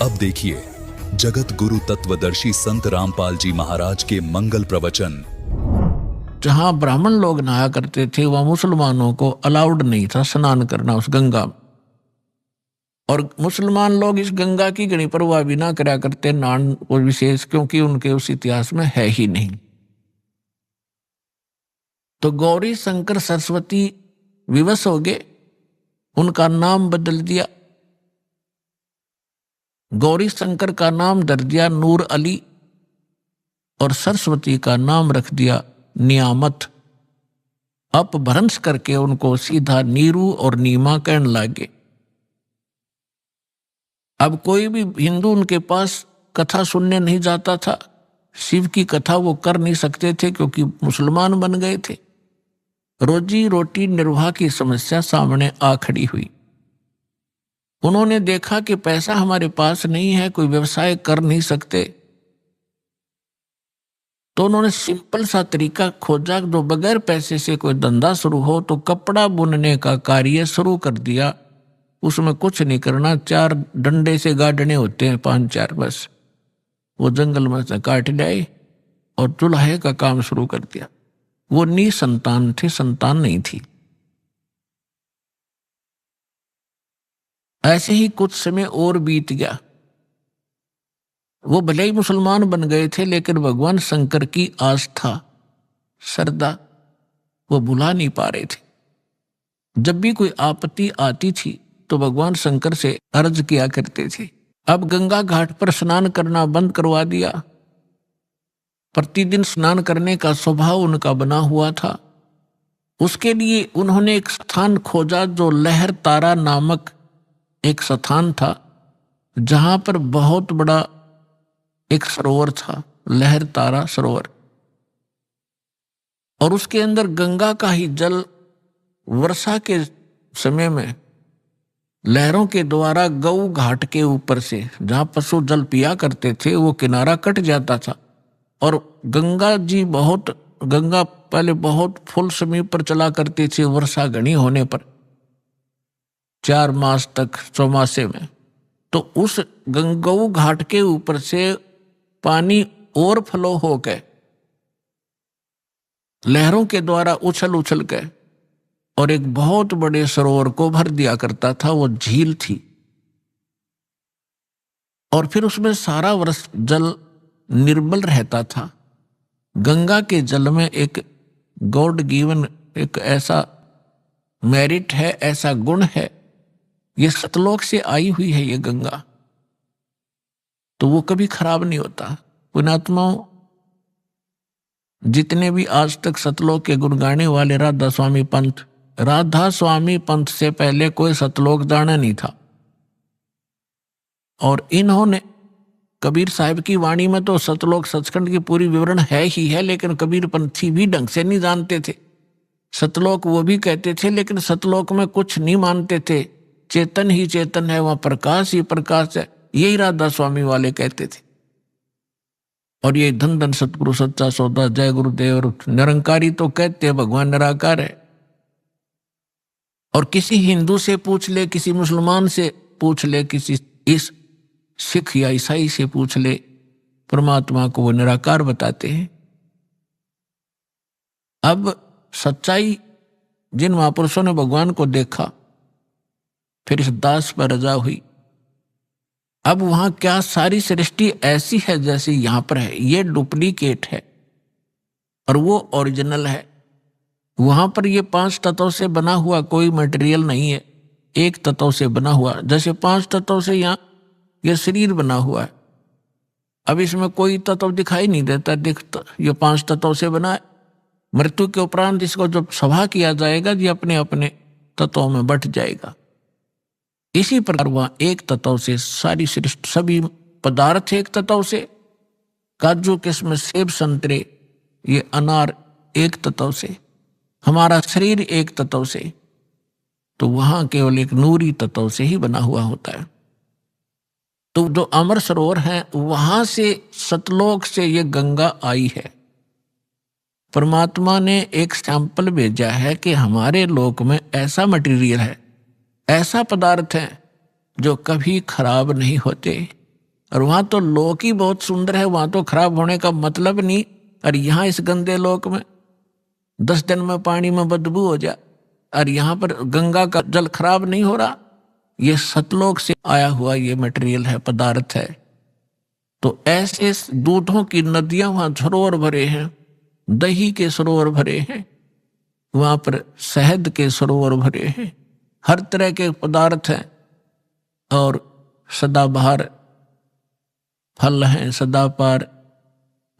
अब देखिए जगत गुरु तत्वदर्शी संत रामपाल जी महाराज के मंगल प्रवचन। जहां ब्राह्मण लोग नहाया करते थे वह मुसलमानों को अलाउड नहीं था स्नान करना उस गंगा में। और मुसलमान लोग इस गंगा की गणी परवाह भी ना करा करते नान को विशेष, क्योंकि उनके उस इतिहास में है ही नहीं। तो गौरी शंकर सरस्वती विवश हो गए, उनका नाम बदल दिया। गौरी शंकर का नाम धर दिया नूर अली और सरस्वती का नाम रख दिया नियामत। अपभ्रंश करके उनको सीधा नीरू और नीमा कहने लगे। अब कोई भी हिंदू उनके पास कथा सुनने नहीं जाता था। शिव की कथा वो कर नहीं सकते थे क्योंकि मुसलमान बन गए थे। रोजी रोटी निर्वाह की समस्या सामने आ खड़ी हुई। उन्होंने देखा कि पैसा हमारे पास नहीं है, कोई व्यवसाय कर नहीं सकते, तो उन्होंने सिंपल सा तरीका खोजा जो बगैर पैसे से कोई धंधा शुरू हो। तो कपड़ा बुनने का कार्य शुरू कर दिया। उसमें कुछ नहीं करना, 4 डंडे से गाड़ने होते हैं, 5-4 बस। वो जंगल में से काट लाए और चूल्हे का काम शुरू कर दिया। वो निसंतान थे, संतान नहीं थी। ऐसे ही कुछ समय और बीत गया। वो भले ही मुसलमान बन गए थे, लेकिन भगवान शंकर की आस्था श्रद्धा वो भुला नहीं पा रहे थे। जब भी कोई आपत्ति आती थी तो भगवान शंकर से अर्ज किया करते थे। अब गंगा घाट पर स्नान करना बंद करवा दिया। प्रतिदिन स्नान करने का स्वभाव उनका बना हुआ था। उसके लिए उन्होंने एक स्थान खोजा जो लहर तारा नामक एक स्थान था, जहां पर बहुत बड़ा एक सरोवर था, लहर तारा सरोवर। और उसके अंदर गंगा का ही जल वर्षा के समय में लहरों के द्वारा गऊ घाट के ऊपर से जहां पशु जल पिया करते थे वो किनारा कट जाता था। और गंगा पहले बहुत फुल समय पर चला करती थी वर्षा घनी होने पर, 4 मास तक चौमासे में। तो उस गऊ घाट के ऊपर से पानी और फ्लो हो गए लहरों के द्वारा उछल उछल गए और एक बहुत बड़े सरोवर को भर दिया करता था। वो झील थी और फिर उसमें सारा वर्ष जल निर्मल रहता था। गंगा के जल में एक गॉड गिवन एक ऐसा मेरिट है, ऐसा गुण है, ये सतलोक से आई हुई है ये गंगा, तो वो कभी खराब नहीं होता। पुण्यात्माओं, जितने भी आज तक सतलोक के गुण गाने वाले राधा स्वामी पंथ से पहले कोई सतलोक जाना नहीं था। और इन्होंने कबीर साहिब की वाणी में तो सतलोक सचखंड की पूरी विवरण है ही है, लेकिन कबीर पंथी भी ढंग से नहीं जानते थे। सतलोक वो भी कहते थे, लेकिन सतलोक में कुछ नहीं मानते थे। चेतन ही चेतन है, वहां प्रकाश ही प्रकाश है, यही राधा स्वामी वाले कहते थे। और ये धन धन सतगुरु सच्चा सौदा जय गुरुदेव और निरंकारी तो कहते हैं भगवान निराकार है। और किसी हिंदू से पूछ ले, किसी मुसलमान से पूछ ले, किसी इस सिख या ईसाई से पूछ ले, परमात्मा को वो निराकार बताते हैं। अब सच्चाई, जिन महापुरुषों ने भगवान को देखा, फिर इस दास पर रजा हुई। अब वहां क्या सारी सृष्टि ऐसी है जैसी यहां पर है, ये डुप्लीकेट है और वो ओरिजिनल है। वहां पर ये 5 तत्वों से बना हुआ कोई मटेरियल नहीं है, एक तत्व से बना हुआ। जैसे 5 तत्वों से यहाँ ये शरीर बना हुआ है, अब इसमें कोई तत्व दिखाई नहीं देता, दिखता ये 5 तत्वों से बना है। मृत्यु के उपरांत इसको जब सभा किया जाएगा ये अपने अपने तत्वों में बट जाएगा। इसी प्रकार वह एक तत्व से सारी सृष्टि, सभी पदार्थ एक तत्व से, काजू किस्म सेब संतरे ये अनार एक तत्व से, हमारा शरीर एक तत्व से, तो वहां केवल एक नूरी तत्व से ही बना हुआ होता है। तो जो अमर सरोवर है वहां से सतलोक से ये गंगा आई है। परमात्मा ने एक सैंपल भेजा है कि हमारे लोक में ऐसा मटेरियल है, ऐसा पदार्थ है जो कभी खराब नहीं होते, और वहां तो लोक ही बहुत सुंदर है, वहां तो खराब होने का मतलब नहीं। और यहाँ इस गंदे लोक में 10 दिन में पानी में बदबू हो जा, और यहाँ पर गंगा का जल खराब नहीं हो रहा। ये सतलोक से आया हुआ ये मटेरियल है, पदार्थ है। तो ऐसे दूधों की नदियां वहां सरोवर भरे हैं, दही के सरोवर भरे हैं, वहां पर शहद के सरोवर भरे हैं, हर तरह के पदार्थ हैं। और सदाबहार फल हैं, सदाबहार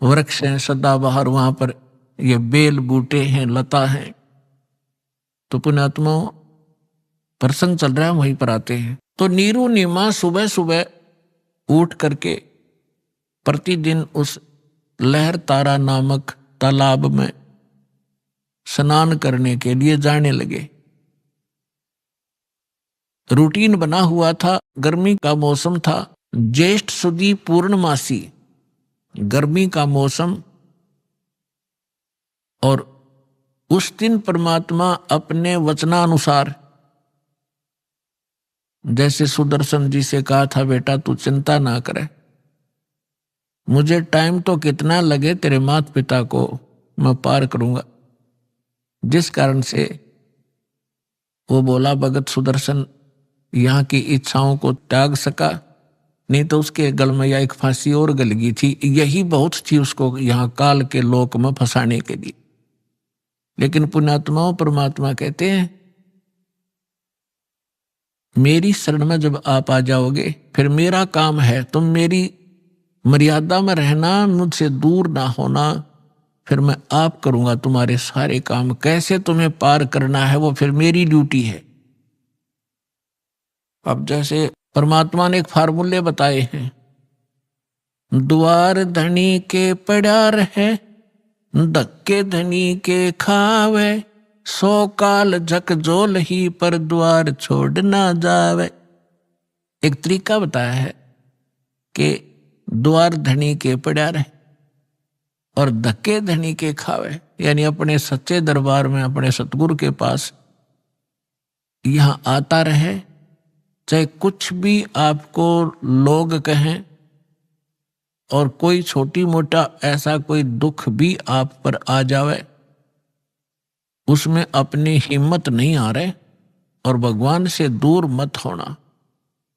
वृक्ष हैं, सदाबहार वहां पर ये बेल बूटे हैं, लता हैं। तो पुण्यात्माओं प्रसंग चल रहा है, वहीं पर आते हैं। तो नीरू नीमा सुबह सुबह उठ करके प्रतिदिन उस लहर तारा नामक तालाब में स्नान करने के लिए जाने लगे। रूटीन बना हुआ था, गर्मी का मौसम था, ज्येष्ठ सुदी पूर्णमासी, गर्मी का मौसम। और उस दिन परमात्मा अपने वचनानुसार, जैसे सुदर्शन जी से कहा था, बेटा तू चिंता ना करे, मुझे टाइम तो कितना लगे तेरे माता पिता को मैं पार करूंगा। जिस कारण से वो बोला भगत सुदर्शन यहाँ की इच्छाओं को त्याग सका, नहीं तो उसके गल में या एक फांसी और गल गई थी। यही बहुत थी उसको यहाँ काल के लोक में फंसाने के लिए। लेकिन पुण्यात्माओं परमात्मा कहते हैं मेरी शरण में जब आप आ जाओगे, फिर मेरा काम है, तुम मेरी मर्यादा में रहना, मुझसे दूर ना होना, फिर मैं आप करूंगा तुम्हारे सारे काम। कैसे तुम्हें पार करना है वो फिर मेरी ड्यूटी है। अब जैसे परमात्मा ने एक फार्मूले बताए हैं, द्वार धनी के पड़ा रहे, धक्के धनी के खावे, 100 काल झकझोल ही पर द्वार छोड़ ना जावे। एक तरीका बताया है कि द्वार धनी के पड़ा रहे और धक्के धनी के खावे, यानी अपने सच्चे दरबार में, अपने सतगुरु के पास यहां आता रहे, चाहे कुछ भी आपको लोग कहें, और कोई छोटी मोटा ऐसा कोई दुख भी आप पर आ जावे, उसमें अपनी हिम्मत नहीं आ रहे और भगवान से दूर मत होना।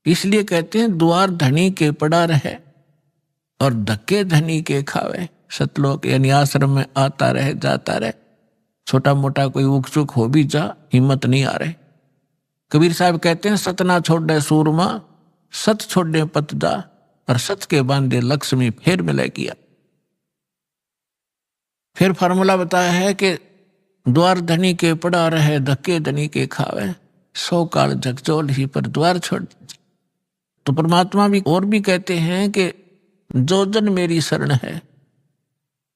इसलिए कहते हैं द्वार धनी के पड़ा रहे और धक्के धनी के खावे। सतलोक यानी आश्रम में आता रहे, जाता रहे, छोटा मोटा कोई उक चुक हो भी जा, हिम्मत नहीं आ रहे। कबीर साहब कहते हैं सत ना छोड़े सूरमा, सत छोड़े पतदा, और सत के बांधे लक्ष्मी फिर मिले किया। फिर फार्मूला बताया है कि द्वार धनी के पड़ा रहे, धक्के धनी के खावे, 100 काल झकझोल ही पर द्वार छोड़। तो परमात्मा भी और भी कहते हैं कि जो जन मेरी शरण है,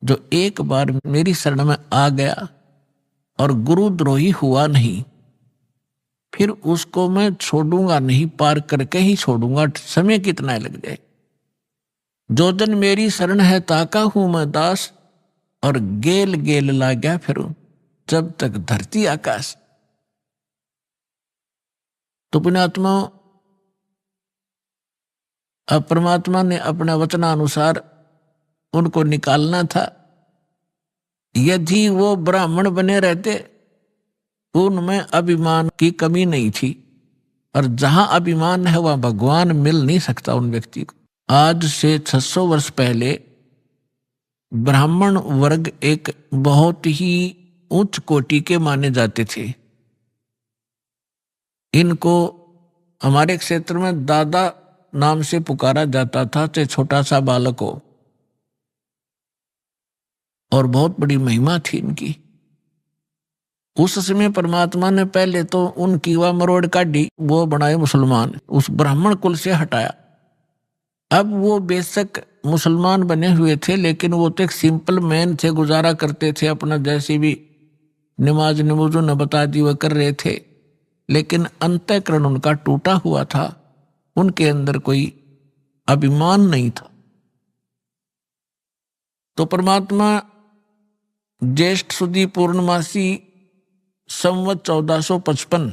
जो एक बार मेरी शरण में आ गया और गुरुद्रोही हुआ नहीं, फिर उसको मैं छोड़ूंगा नहीं, पार करके ही छोड़ूंगा, समय कितना लग जाए। जो जन मेरी शरण है ताका हूं मैं दास, और गेल गेल ला गया फिरूं जब तक धरती आकाश। तो पुण्यात्मा अब परमात्मा ने अपना वचनानुसार उनको निकालना था। यदि वो ब्राह्मण बने रहते, उनमें अभिमान की कमी नहीं थी, और जहां अभिमान है वहां भगवान मिल नहीं सकता उन व्यक्ति को। आज से 600 वर्ष पहले ब्राह्मण वर्ग एक बहुत ही उच्च कोटि के माने जाते थे। इनको हमारे क्षेत्र में दादा नाम से पुकारा जाता था, चाहे छोटा सा बालक हो, और बहुत बड़ी महिमा थी इनकी। उस समय परमात्मा ने पहले तो उनकी वह मरोड़ काटी, वो बनाए मुसलमान, उस ब्राह्मण कुल से हटाया। अब वो बेशक मुसलमान बने हुए थे, लेकिन वो तो एक सिंपल मैन थे, गुजारा करते थे अपना, जैसे भी नमाज नमूजों ने बता दी वह कर रहे थे। लेकिन अंतःकरण उनका टूटा हुआ था, उनके अंदर कोई अभिमान नहीं था। तो परमात्मा ज्येष्ठ सुदी पूर्णमासी संवत 1455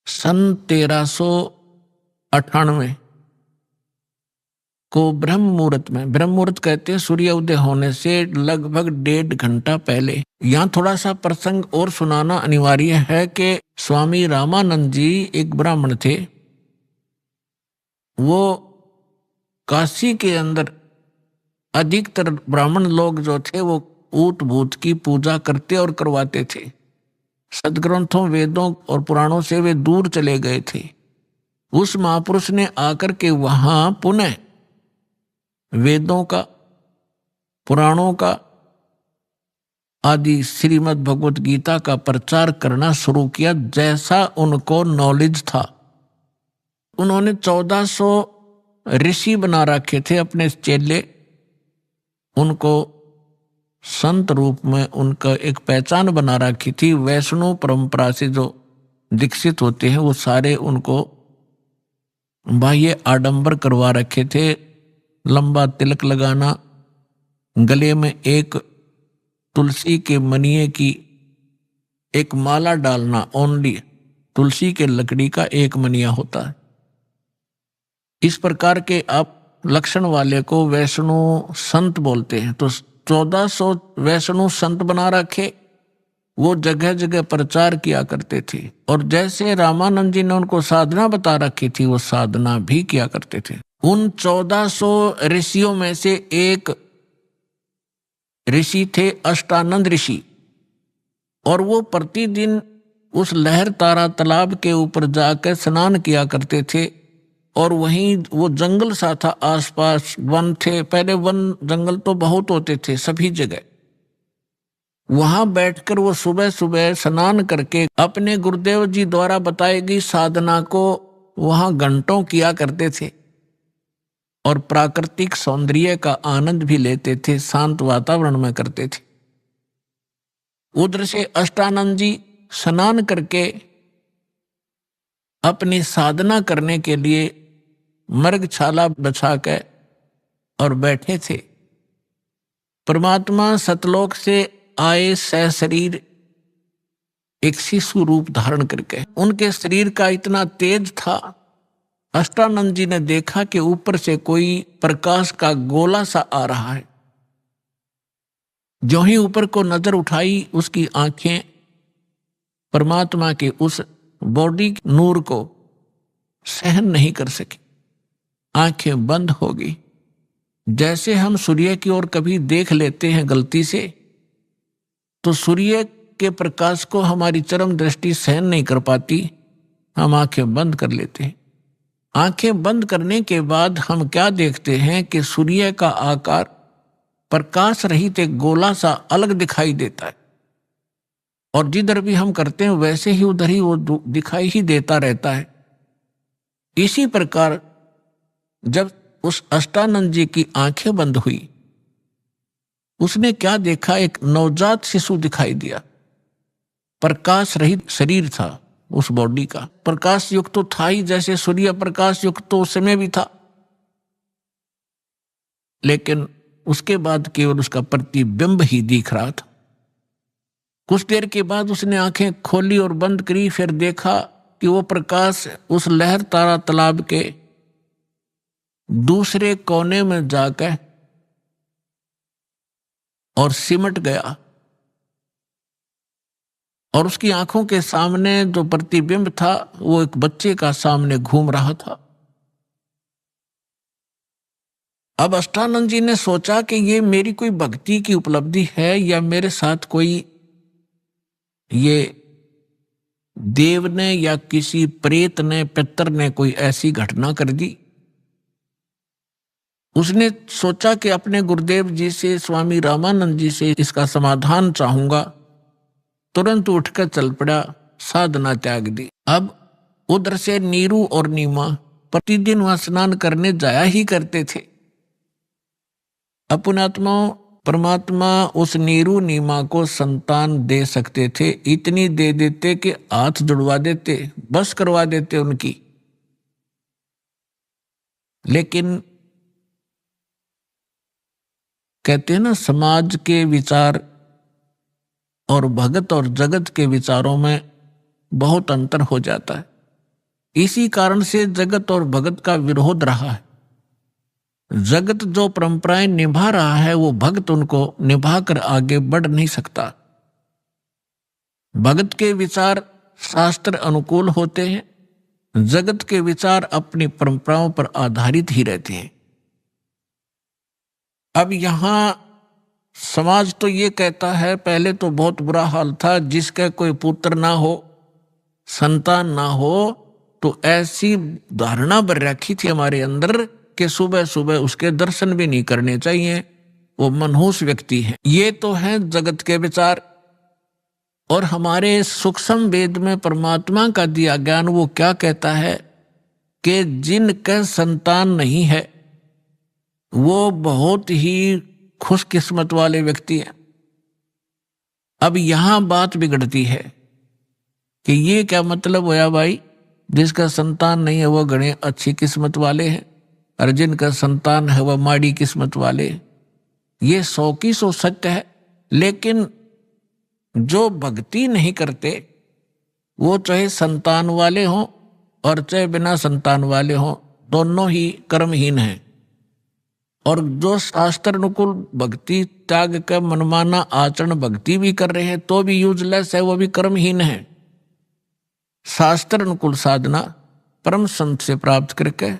सन 1398 को ब्रह्म मुहूर्त में, ब्रह्म मुहूर्त कहते हैं सूर्य उदय होने से लगभग 1.5 घंटा पहले। यहाँ थोड़ा सा प्रसंग और सुनाना अनिवार्य है कि स्वामी रामानंद जी एक ब्राह्मण थे। वो काशी के अंदर अधिकतर ब्राह्मण लोग जो थे वो ऊत भूत की पूजा करते और करवाते थे। सदग्रंथों, वेदों और पुराणों से वे दूर चले गए थे। उस महापुरुष ने आकर के वहां पुनः वेदों का, पुराणों का आदि श्रीमद् भगवत गीता का प्रचार करना शुरू किया जैसा उनको नॉलेज था। उन्होंने 1400 ऋषि बना रखे थे अपने चेले। उनको संत रूप में उनका एक पहचान बना रखी थी। वैष्णव परंपरा से जो दीक्षित होते हैं वो सारे उनको बाह्य आडंबर करवा रखे थे। लंबा तिलक लगाना, गले में एक तुलसी के मनिये की एक माला डालना, ओनली तुलसी के लकड़ी का एक मनिया होता है। इस प्रकार के आप लक्षण वाले को वैष्णव संत बोलते हैं। तो 1400 वैष्णव संत बना रखे, वो जगह जगह प्रचार किया करते थे। और जैसे रामानंद जी ने उनको साधना बता रखी थी वो साधना भी किया करते थे। उन 1400 ऋषियों में से एक ऋषि थे अष्टानंद ऋषि, और वो प्रतिदिन उस लहर तारा तालाब के ऊपर जाकर स्नान किया करते थे। और वहीं वो जंगल सा था, आसपास वन थे। पहले वन जंगल तो बहुत होते थे सभी जगह। वहां बैठकर वो सुबह सुबह स्नान करके अपने गुरुदेव जी द्वारा बताई गई साधना को वहां घंटों किया करते थे और प्राकृतिक सौंदर्य का आनंद भी लेते थे, शांत वातावरण में करते थे। उधर से अष्टानंद जी स्नान करके अपनी साधना करने के लिए मृगछाला बिछा के और बैठे थे। परमात्मा सतलोक से आए सशरीर एक शिशु रूप धारण करके, उनके शरीर का इतना तेज था। अष्टानंद जी ने देखा कि ऊपर से कोई प्रकाश का गोला सा आ रहा है। जो ही ऊपर को नजर उठाई, उसकी आंखें परमात्मा के उस बॉडी नूर को सहन नहीं कर सकी, आंखें बंद हो गई। जैसे हम सूर्य की ओर कभी देख लेते हैं गलती से, तो सूर्य के प्रकाश को हमारी चरम दृष्टि सहन नहीं कर पाती, हम आंखें बंद कर लेते हैं। आंखें बंद करने के बाद हम क्या देखते हैं कि सूर्य का आकार प्रकाश रहित एक गोला सा अलग दिखाई देता है, और जिधर भी हम करते हैं वैसे ही उधर ही वो दिखाई ही देता रहता है। इसी प्रकार जब उस अष्टानंद जी की आंखें बंद हुई, उसने क्या देखा, एक नवजात शिशु दिखाई दिया। प्रकाश रहित शरीर था उस बॉडी का, प्रकाश युक्त तो था ही, जैसे सूर्य प्रकाश युक्त तो उस समय भी था, लेकिन उसके बाद केवल उसका प्रतिबिंब ही दिख रहा था। कुछ देर के बाद उसने आंखें खोली और बंद करी, फिर देखा कि वो प्रकाश उस लहर तारा तालाब के दूसरे कोने में जाकर और सिमट गया, और उसकी आंखों के सामने जो प्रतिबिंब था वो एक बच्चे का सामने घूम रहा था। अब अष्टानंद जी ने सोचा कि ये मेरी कोई भक्ति की उपलब्धि है या मेरे साथ कोई ये देव ने या किसी प्रेत ने, पितर ने कोई ऐसी घटना कर दी। उसने सोचा कि अपने गुरुदेव जी से, स्वामी रामानंद जी से इसका समाधान चाहूंगा। तुरंत उठकर चल पड़ा, साधना त्याग दी। अब उधर से नीरू और नीमा प्रतिदिन वहां स्नान करने जाया ही करते थे। अपनात्मा परमात्मा उस नीरू नीमा को संतान दे सकते थे, इतनी दे देते कि हाथ जुड़वा देते, बस करवा देते उनकी। लेकिन कहते हैं ना, समाज के विचार और भगत और जगत के विचारों में बहुत अंतर हो जाता है। इसी कारण से जगत और भगत का विरोध रहा है। जगत जो परंपराएं निभा रहा है वो भक्त उनको निभाकर आगे बढ़ नहीं सकता। भगत के विचार शास्त्र अनुकूल होते हैं, जगत के विचार अपनी परंपराओं पर आधारित ही रहते हैं। अब यहां समाज तो ये कहता है, पहले तो बहुत बुरा हाल था, जिसका कोई पुत्र ना हो, संतान ना हो, तो ऐसी धारणा बन रखी थी हमारे अंदर कि सुबह सुबह उसके दर्शन भी नहीं करने चाहिए, वो मनहूस व्यक्ति है। ये तो है जगत के विचार। और हमारे सूक्ष्म वेद में परमात्मा का दिया ज्ञान वो क्या कहता है कि जिनका संतान नहीं है वो बहुत ही खुशकिस्मत वाले व्यक्ति हैं। अब यहां बात बिगड़ती है कि ये क्या मतलब होया भाई, जिसका संतान नहीं है वो घणे अच्छी किस्मत वाले हैं और जिनका संतान है वह माड़ी किस्मत वाले हैं। ये 100 की 100 सत्य है। लेकिन जो भक्ति नहीं करते वो चाहे संतान वाले हों और चाहे बिना संतान वाले हों, दोनों ही कर्महीन हैं। और जो शास्त्र अनुकूल भक्ति त्याग कर मनमाना आचरण भक्ति भी कर रहे हैं तो भी यूजलेस है, वो भी कर्महीन है। शास्त्र अनुकूल साधना परम संत से प्राप्त करके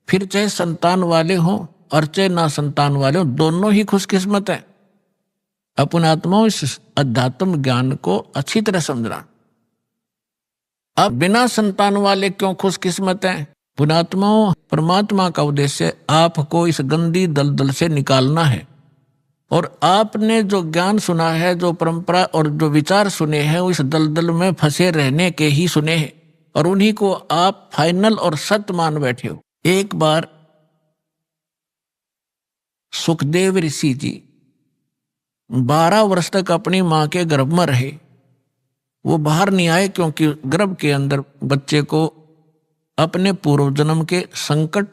फिर चाहे संतान वाले हों और चाहे ना संतान वाले हों, दोनों ही खुशकिस्मत है। अपने आत्माओं इस अध्यात्म ज्ञान को अच्छी तरह समझना। अब बिना संतान वाले क्यों खुशकिस्मत हैं? पुणात्माओं, परमात्मा का उद्देश्य आपको इस गंदी दलदल से निकालना है। और आपने जो ज्ञान सुना है, जो परंपरा और जो विचार सुने हैं, वो इस दलदल में फंसे रहने के ही सुने हैं और उन्हीं को आप फाइनल और सत्य मान बैठे हो। एक बार सुखदेव ऋषि जी 12 वर्ष तक अपनी मां के गर्भ में रहे। वो बाहर नहीं आए क्योंकि गर्भ के अंदर बच्चे को अपने पूर्व जन्म के संकट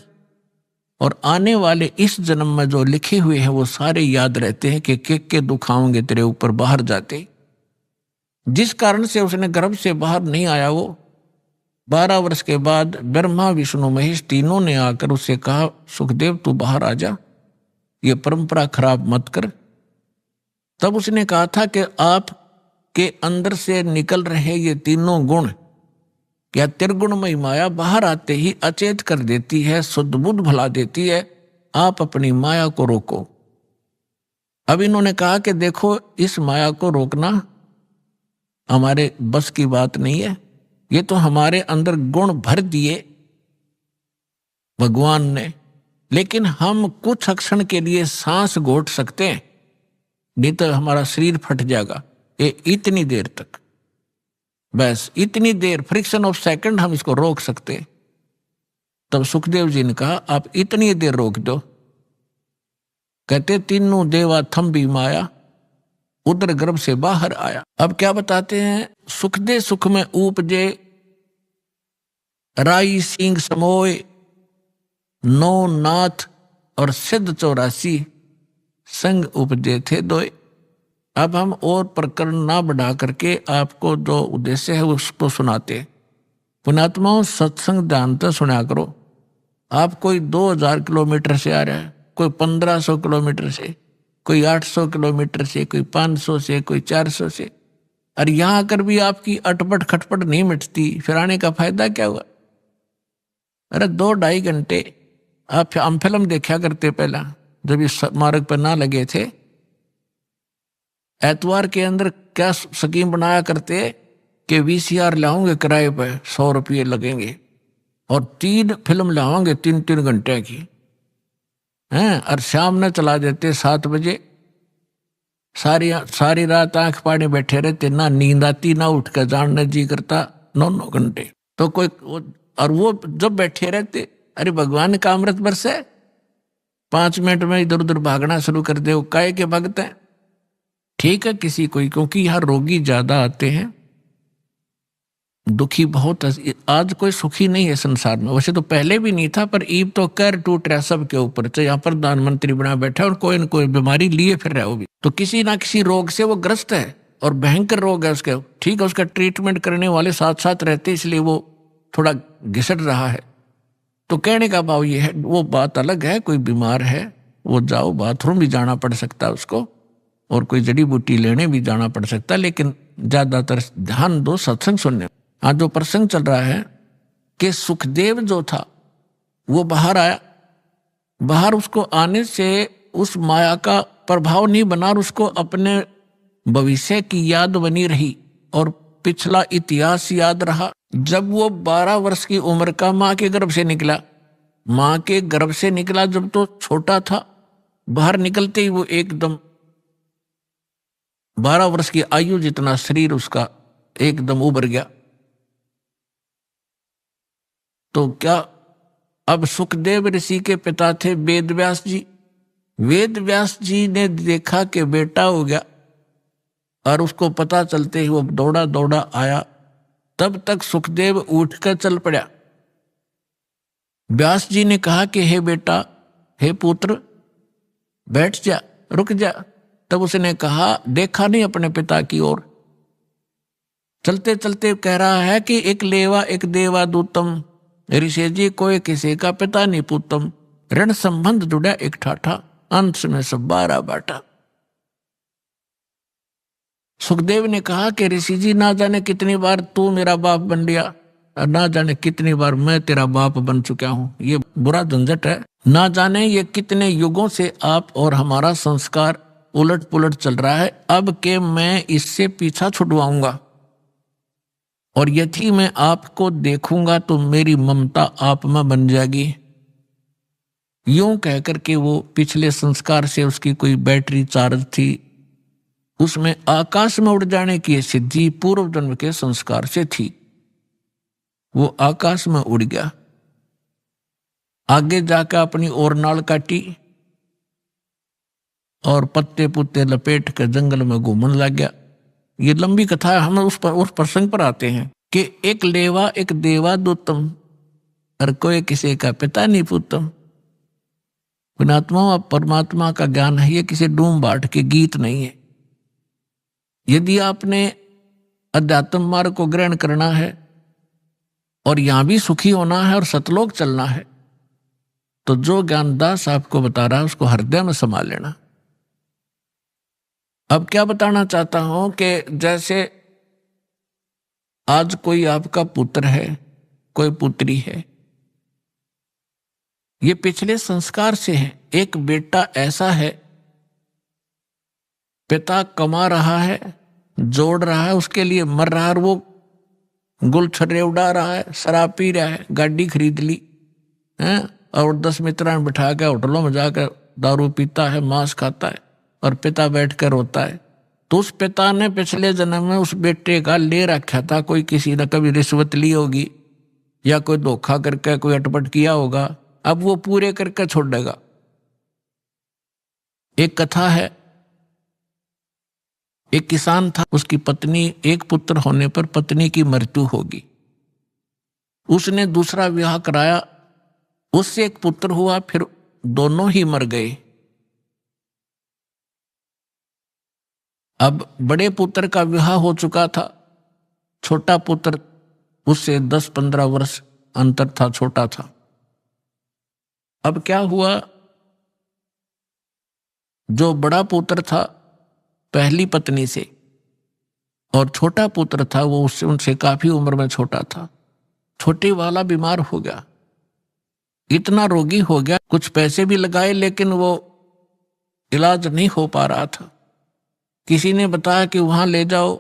और आने वाले इस जन्म में जो लिखे हुए हैं वो सारे याद रहते हैं कि के दुख आएंगे तेरे ऊपर बाहर जाते। जिस कारण से उसने गर्भ से बाहर नहीं आया। वो 12 वर्ष के बाद ब्रह्मा विष्णु महेश तीनों ने आकर उससे कहा, सुखदेव तू बाहर आ जा, ये परंपरा खराब मत कर। तब उसने कहा था कि आप के अंदर से निकल रहे ये तीनों गुण, क्या त्रिगुणमयी माया बाहर आते ही अचेत कर देती है, शुद्ध बुद्ध भला देती है। आप अपनी माया को रोको। अब इन्होंने कहा कि देखो इस माया को रोकना हमारे बस की बात नहीं है। ये तो हमारे अंदर गुण भर दिए भगवान ने, लेकिन हम कुछ क्षण के लिए सांस घोट सकते हैं, नहीं तो हमारा शरीर फट जाएगा। ये इतनी देर तक, बस इतनी देर, फ्रिक्शन ऑफ सेकंड हम इसको रोक सकते। तब सुखदेव जी ने कहा आप इतनी देर रोक दो। कहते तीनों देवा थम भी माया, उदर गर्भ से बाहर आया। अब क्या बताते हैं, सुख दे सुख में उपजे, राई सिंह समोय, नौ नाथ और सिद्ध 84 संग उपजे थे दोए। अब हम और प्रकरण ना बढ़ा करके आपको जो उद्देश्य है उसको सुनाते। पुणात्माओं, सत्संग ध्यान से सुना करो। आप कोई 2000 किलोमीटर से आ रहा है, कोई 1500 किलोमीटर से, कोई 800 किलोमीटर से, कोई 500 से, कोई 400 से, और यहां आकर भी आपकी अटपट खटपट नहीं मिटती, फिर आने का फायदा क्या हुआ? अरे 2-2.5 घंटे आप हम फिल्म देखा करते पहला, जब इस मार्ग पर ना लगे थे। एतवार के अंदर क्या स्कीम बनाया करते कि VCR लाओगे किराए पर, 100 रुपये लगेंगे और 3 फिल्म लाओगे 3-3 घंटे की हैं, और शाम में चला देते 7 बजे। सारी रात आंख पाड़े बैठे रहते, ना नींद आती ना उठ कर जानने जी करता, 9 घंटे। तो कोई और वो जब बैठे रहते, अरे भगवान का अमृत बरसे, 5 मिनट में इधर उधर भागना शुरू कर दे, वो काहे के भगत हैं। ठीक है किसी कोई, क्योंकि यहाँ रोगी ज्यादा आते हैं, दुखी बहुत। आज कोई सुखी नहीं है संसार में, वैसे तो पहले भी नहीं था, पर ईब तो कर टूट रहा सबके ऊपर। तो यहाँ प्रधानमंत्री बना बैठा और कोई न कोई बीमारी लिए फिर रहा, वो भी तो किसी ना किसी रोग से वो ग्रस्त है और भयंकर रोग है उसके। ठीक है, उसका ट्रीटमेंट करने वाले साथ साथ रहते, इसलिए वो थोड़ा घिसट रहा है। तो कहने का भाव ये है, वो बात अलग है, कोई बीमार है वो जाओ, बाथरूम भी जाना पड़ सकता है उसको, और कोई जड़ी बूटी लेने भी जाना पड़ सकता है, लेकिन ज्यादातर ध्यान दो सत्संग सुनने। आज जो प्रसंग चल रहा है कि सुखदेव जो था वो बाहर आया, बाहर उसको आने से उस माया का प्रभाव नहीं बना और उसको अपने भविष्य की याद बनी रही और पिछला इतिहास याद रहा। जब वो 12 वर्ष की उम्र का मां के गर्भ से निकला, मां के गर्भ से निकला जब तो छोटा था, बाहर निकलते ही वो एकदम 12 वर्ष की आयु जितना शरीर उसका एकदम उभर गया। तो क्या अब सुखदेव ऋषि के पिता थे वेद व्यास जी। वेद व्यास जी ने देखा कि बेटा हो गया और उसको पता चलते ही वो दौड़ा दौड़ा आया। तब तक सुखदेव उठकर चल पड़ा। व्यास जी ने कहा कि हे बेटा, हे पुत्र, बैठ जा, रुक जा। तब उसने कहा, देखा नहीं अपने पिता की ओर, चलते चलते कह रहा है कि एक लेवा एक देवा दूतम, ऋषि जी कोई किसी का पिता नहीं पूतम, ऋण संबंध जुड़ा एक ठाठा, अंत में सब 12 बाटा। सुखदेव ने कहा कि ऋषि जी ना जाने कितनी बार तू मेरा बाप बन लिया और ना जाने कितनी बार मैं तेरा बाप बन चुका हूं, ये बुरा झंझट है। ना जाने ये कितने युगों से आप और हमारा संस्कार उलट पुलट चल रहा है। अब के मैं इससे पीछा छुड़वाऊंगा और यदि मैं आपको देखूंगा तो मेरी ममता आप में बन जाएगी। यूं कहकर के वो पिछले संस्कार से उसकी कोई बैटरी चार्ज थी, उसमें आकाश में उड़ जाने की सिद्धि पूर्व जन्म के संस्कार से थी। वो आकाश में उड़ गया, आगे जाकर अपनी और नाल काटी और पत्ते पुत्ते लपेट कर जंगल में घूमने लग गया। ये लंबी कथा है, हम उस प्रसंग पर आते हैं कि एक लेवा एक देवा दूतम और कोई किसी का पिता नहीं पूतम। पुणात्मा और परमात्मा का ज्ञान है, ये किसी डूम बाट के गीत नहीं है। यदि आपने अध्यात्म मार्ग को ग्रहण करना है और यहां भी सुखी होना है और सतलोक चलना है, तो जो ज्ञानदास आपको बता रहा है उसको हृदय में समा लेना। अब क्या बताना चाहता हूं कि जैसे आज कोई आपका पुत्र है, कोई पुत्री है, ये पिछले संस्कार से है। एक बेटा ऐसा है, पिता कमा रहा है, जोड़ रहा है, उसके लिए मर रहा है और वो गुलछर्रे उड़ा रहा है, शराब पी रहा है, गाड़ी खरीद ली है और 10 मित्रान बिठा के होटलों में जाकर दारू पीता है, मांस खाता है और पिता बैठकर रोता है। तो उस पिता ने पिछले जन्म में उस बेटे का ले रखा था, कोई किसी ने कभी रिश्वत ली होगी या कोई धोखा करके कोई अटपट किया होगा, अब वो पूरे करके छोड़ देगा। एक कथा है, एक किसान था, उसकी पत्नी, एक पुत्र होने पर पत्नी की मृत्यु होगी। उसने दूसरा विवाह कराया, उससे एक पुत्र हुआ, फिर दोनों ही मर गए। अब बड़े पुत्र का विवाह हो चुका था, छोटा पुत्र उससे 10-15 वर्ष अंतर था, छोटा था। अब क्या हुआ, जो बड़ा पुत्र था पहली पत्नी से और छोटा पुत्र था वो उससे उनसे काफी उम्र में छोटा था। छोटे वाला बीमार हो गया, इतना रोगी हो गया, कुछ पैसे भी लगाए लेकिन वो इलाज नहीं हो पा रहा था। किसी ने बताया कि वहां ले जाओ,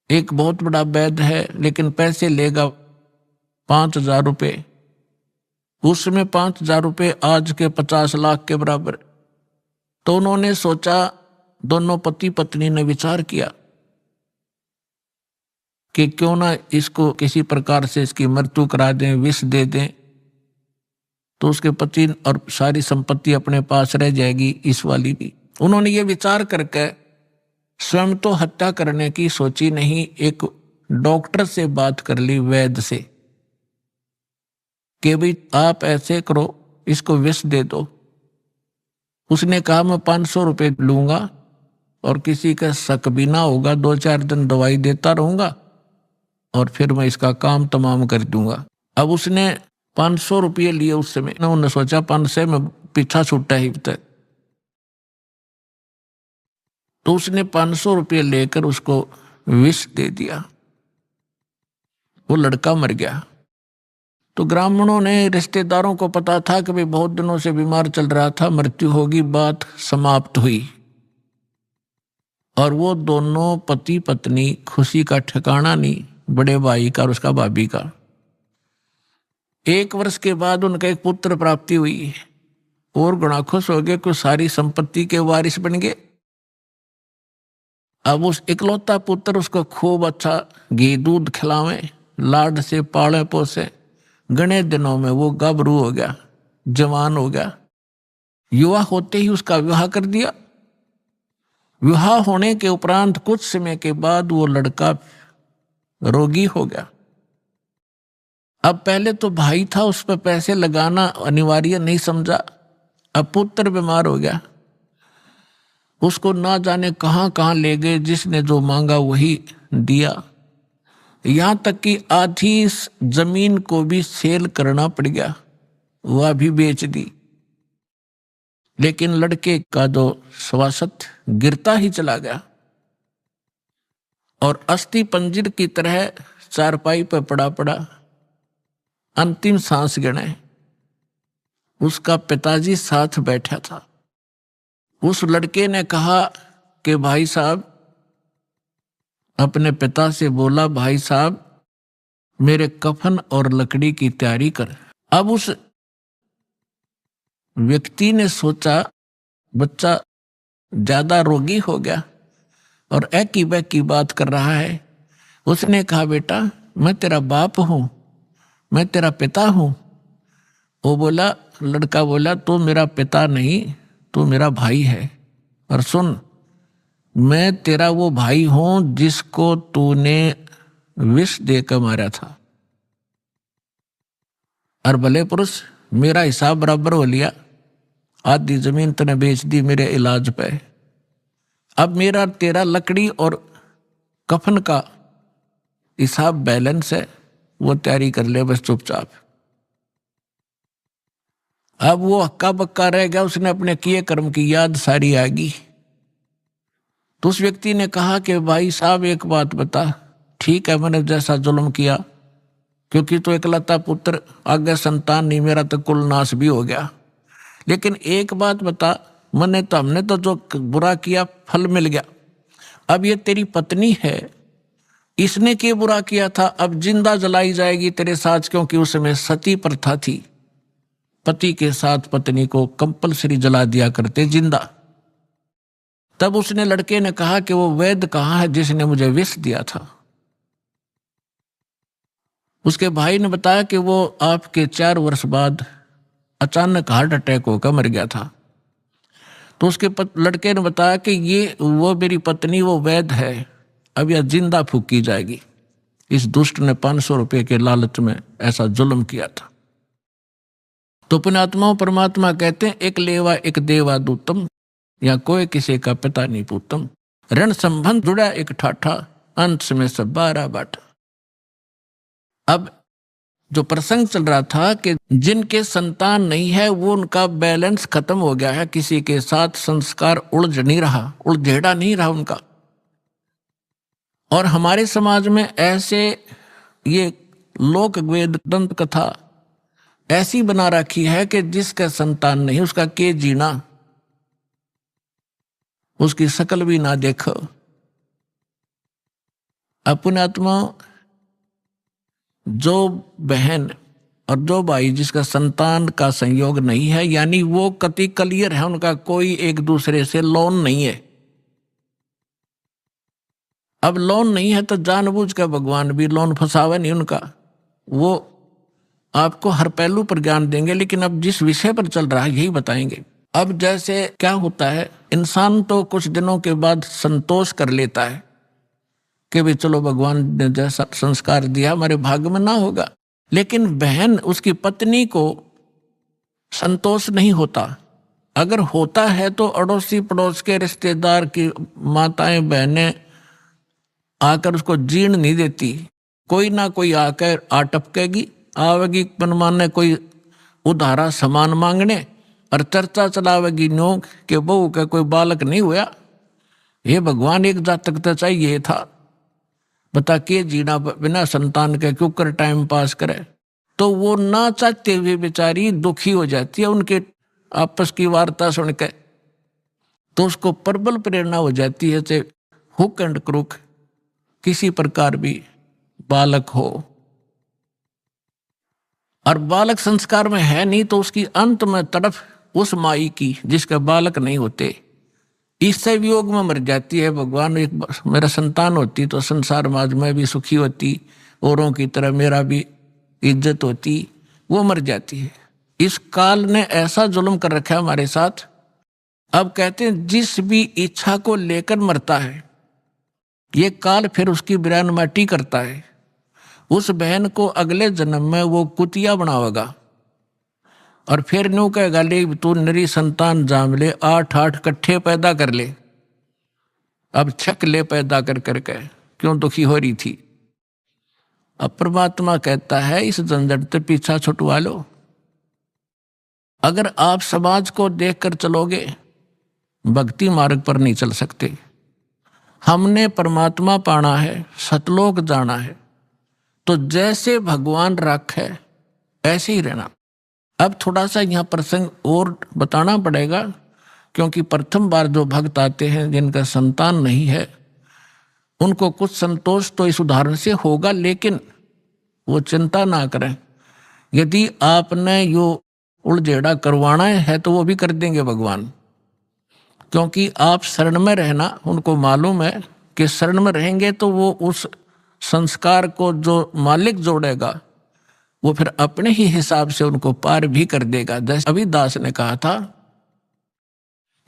एक बहुत बड़ा वैद्य है लेकिन पैसे लेगा 5,000 रुपये। उसमें 5,000 रुपये आज के 50 लाख के बराबर। तो उन्होंने सोचा, दोनों पति पत्नी ने विचार किया कि क्यों ना इसको किसी प्रकार से इसकी मृत्यु करा दें, विष दे दें, तो उसके पति और सारी संपत्ति अपने पास रह जाएगी, इस वाली भी। उन्होंने ये विचार करके स्वयं तो हत्या करने की सोची नहीं, एक डॉक्टर से बात कर ली, वैद्य से, कि भाई आप ऐसे करो, इसको विष दे दो। उसने कहा मैं 500 रुपये लूंगा और किसी का शक भी ना होगा, 2-4 दिन दवाई देता रहूंगा और फिर मैं इसका काम तमाम कर दूंगा। अब उसने 500 रुपये लिए उस समय। उन्होंने सोचा 500 में पीछा छूटा ही तक, तो उसने 500 रुपये लेकर उसको विष दे दिया। वो लड़का मर गया। तो ग्रामीणों ने, रिश्तेदारों को पता था कि भाई बहुत दिनों से बीमार चल रहा था, मृत्यु होगी, बात समाप्त हुई। और वो दोनों पति पत्नी, खुशी का ठिकाना नहीं, बड़े भाई का और उसका भाभी का। 1 वर्ष के बाद उनका एक पुत्र प्राप्ति हुई और गुणा खुश हो गए कि सारी संपत्ति के वारिस बन गए। अब उस इकलौता पुत्र उसको खूब अच्छा घी दूध खिलावे, लाड से पाले पोसे। घने दिनों में वो गाभरू हो गया, जवान हो गया। युवा होते ही उसका विवाह कर दिया। विवाह होने के उपरांत कुछ समय के बाद वो लड़का रोगी हो गया। अब पहले तो भाई था, उस पर पैसे लगाना अनिवार्य नहीं समझा। अब पुत्र बीमार हो गया, उसको ना जाने कहां कहां ले गए, जिसने जो मांगा वही दिया। यहां तक कि आधी जमीन को भी सेल करना पड़ गया, वह भी बेच दी। लेकिन लड़के का जो स्वास्थ्य गिरता ही चला गया और अस्थि पंजर की तरह चारपाई पर पड़ा पड़ा अंतिम सांस गिने। उसका पिताजी साथ बैठा था। उस लड़के ने कहा कि भाई साहब, अपने पिता से बोला, भाई साहब मेरे कफन और लकड़ी की तैयारी कर। अब उस व्यक्ति ने सोचा बच्चा ज्यादा रोगी हो गया और एक ही बैक की बात कर रहा है। उसने कहा बेटा मैं तेरा बाप हूं, मैं तेरा पिता हूं। वो बोला, लड़का बोला तू मेरा पिता नहीं, तू मेरा भाई है। और सुन, मैं तेरा वो भाई हूं जिसको तूने विष देकर मारा था। और भले पुरुष, मेरा हिसाब बराबर हो लिया, आधी जमीन तूने बेच दी मेरे इलाज पे। अब मेरा तेरा लकड़ी और कफन का हिसाब बैलेंस है, वो तैयारी कर ले बस चुपचाप। अब वो हक्का बक्का रह गया, उसने अपने किए कर्म की याद सारी आ गई। तो उस व्यक्ति ने कहा कि भाई साहब एक बात बता, ठीक है मैंने जैसा जुल्म किया, क्योंकि तो इकलौता पुत्र, आगे संतान नहीं, मेरा तो कुल नाश भी हो गया। लेकिन एक बात बता, हमने तो जो बुरा किया फल मिल गया। अब ये तेरी पत्नी है, इसने क्या बुरा किया था, अब जिंदा जलाई जाएगी तेरे साथ, क्योंकि उस समय सती प्रथा थी, पति के साथ पत्नी को कंपलसरी जला दिया करते जिंदा। तब उसने, लड़के ने कहा कि वो वैद्य कहाँ है जिसने मुझे विष दिया था। उसके भाई ने बताया कि वो आपके 4 वर्ष बाद अचानक हार्ट अटैक होकर मर गया था। तो उसके लड़के ने बताया कि ये वो मेरी पत्नी वो वैद्य है, अब यह जिंदा फूकी जाएगी। इस दुष्ट ने 500 रुपये के लालच में ऐसा जुल्म किया था। तो पुण्यात्माओं, परमात्मा कहते हैं एक लेवा एक देवा दूतम, या कोई किसी का पिता नहीं पूतम। ऋण संबंध जुड़ा एक ठाठा, अंत में सब 12 बाटा। अब जो प्रसंग चल रहा था कि जिनके संतान नहीं है वो उनका बैलेंस खत्म हो गया है, किसी के साथ संस्कार उलझ नहीं रहा, उलझेड़ा नहीं रहा उनका। और हमारे समाज में ऐसे ये लोक वेद दंत कथा ऐसी बना रखी है कि जिसका संतान नहीं उसका के जीना, उसकी शकल भी ना देखो। अपने आत्मा, जो बहन और जो भाई जिसका संतान का संयोग नहीं है, यानी वो कति क्लियर है, उनका कोई एक दूसरे से लोन नहीं है। अब लोन नहीं है तो जानबूझ कर भगवान भी लोन फंसावे नहीं उनका, वो आपको हर पहलू पर ज्ञान देंगे। लेकिन अब जिस विषय पर चल रहा है यही बताएंगे। अब जैसे क्या होता है, इंसान तो कुछ दिनों के बाद संतोष कर लेता है कि भाई चलो भगवान ने जैसा संस्कार दिया हमारे भाग्य में ना होगा। लेकिन बहन, उसकी पत्नी को संतोष नहीं होता। अगर होता है तो अड़ोसी पड़ोस के रिश्तेदार की माताएं बहनें आकर उसको जीर्ण नहीं देती, कोई ना कोई आकर आटपकेगी आवेगी मनमाने कोई उधारा सामान मांगने और चर्चा चलावेगी नो कि बहू का कोई बालक नहीं हुआ। ये भगवान एक जातक तो चाहिए था, बता के जीना बिना संतान के क्यों कर टाइम पास करे। तो वो ना चाहते हुए बेचारी दुखी हो जाती है उनके आपस की वार्ता सुन के, तो उसको प्रबल प्रेरणा हो जाती है से हुक एंड क्रुक किसी प्रकार भी बालक हो। और बालक संस्कार में है नहीं तो उसकी अंत में तड़फ उस माई की जिसके बालक नहीं होते, इससे वियोग में मर जाती है। भगवान एक मेरा संतान होती तो संसार समाज में भी सुखी होती, औरों की तरह मेरा भी इज्जत होती, वो मर जाती है। इस काल ने ऐसा जुल्म कर रखा है हमारे साथ। अब कहते हैं जिस भी इच्छा को लेकर मरता है ये काल फिर उसकी बिरान माटी करता है। उस बहन को अगले जन्म में वो कुतिया बनावेगा और फिर न्यू कहेगा ले तू नरी संतान जाम ले, 8 कट्ठे पैदा कर ले, अब छक ले पैदा कर करके क्यों दुखी हो रही थी। अब परमात्मा कहता है इस झंझट से पीछा छुटवा लो। अगर आप समाज को देखकर चलोगे भक्ति मार्ग पर नहीं चल सकते। हमने परमात्मा पाना है, सतलोक जाना है, तो जैसे भगवान रखे ऐसे ही रहना। अब थोड़ा सा यहाँ प्रसंग और बताना पड़ेगा क्योंकि प्रथम बार जो भक्त आते हैं जिनका संतान नहीं है उनको कुछ संतोष तो इस उदाहरण से होगा, लेकिन वो चिंता ना करें। यदि आपने यो उलझेड़ा करवाना है तो वो भी कर देंगे भगवान, क्योंकि आप शरण में रहना उनको मालूम है कि शरण में रहेंगे तो वो उस संस्कार को जो मालिक जोड़ेगा वो फिर अपने ही हिसाब से उनको पार भी कर देगा। जैसे अभी दास ने कहा था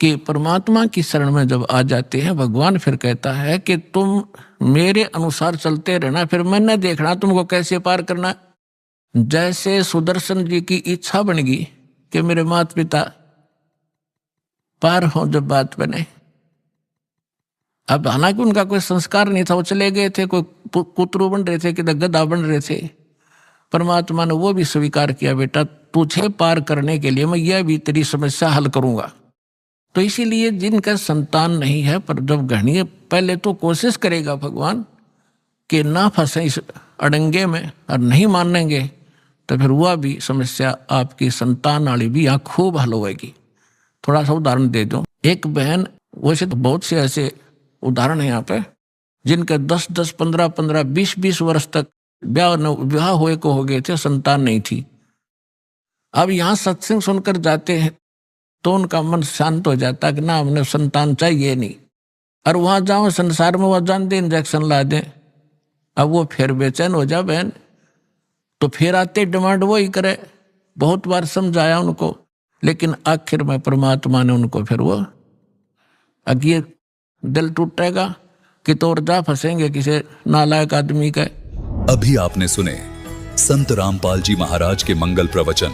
कि परमात्मा की शरण में जब आ जाते हैं भगवान फिर कहता है कि तुम मेरे अनुसार चलते रहना, फिर मैंने देखना तुमको कैसे पार करना। जैसे सुदर्शन जी की इच्छा बन गई कि मेरे माता पिता पार हो जब बात बने। अब हालांकि उनका कोई संस्कार नहीं था, वो चले गए थे, कोई कुतरू बन रहे थे कि गधा बन रहे थे। परमात्मा ने वो भी स्वीकार किया बेटा तुझे पार करने के लिए मैं यह भी तेरी समस्या हल करूंगा। तो इसीलिए जिनका संतान नहीं है पर जब घनी पहले तो कोशिश करेगा भगवान कि ना फंसे इस अड़ंगे में और नहीं मानेंगे तो फिर वह भी समस्या आपकी संतान वाली भी यहाँ खूब हल होगी। थोड़ा सा उदाहरण दे दूं। एक बहन, वैसे तो बहुत से ऐसे उदाहरण है यहाँ पे जिनके 10-10, 15-15, 20-20 वर्ष तक विवाह हुए को हो गए थे, संतान नहीं थी। अब यहाँ सत्संग सुनकर जाते हैं तो उनका मन शांत हो जाता कि ना हमने संतान चाहिए नहीं, और वहां जाओ संसार में वह जान दे इंजेक्शन ला दें, अब वो फिर बेचैन हो जा बहन, तो फिर आते डिमांड वो ही करे। बहुत बार समझाया उनको, लेकिन आखिर में परमात्मा ने उनको फिर वो अगे दिल टूटेगा कि तो और जा फंसेंगे किसी नालायक आदमी का। अभी आपने सुने संत रामपाल जी महाराज के मंगल प्रवचन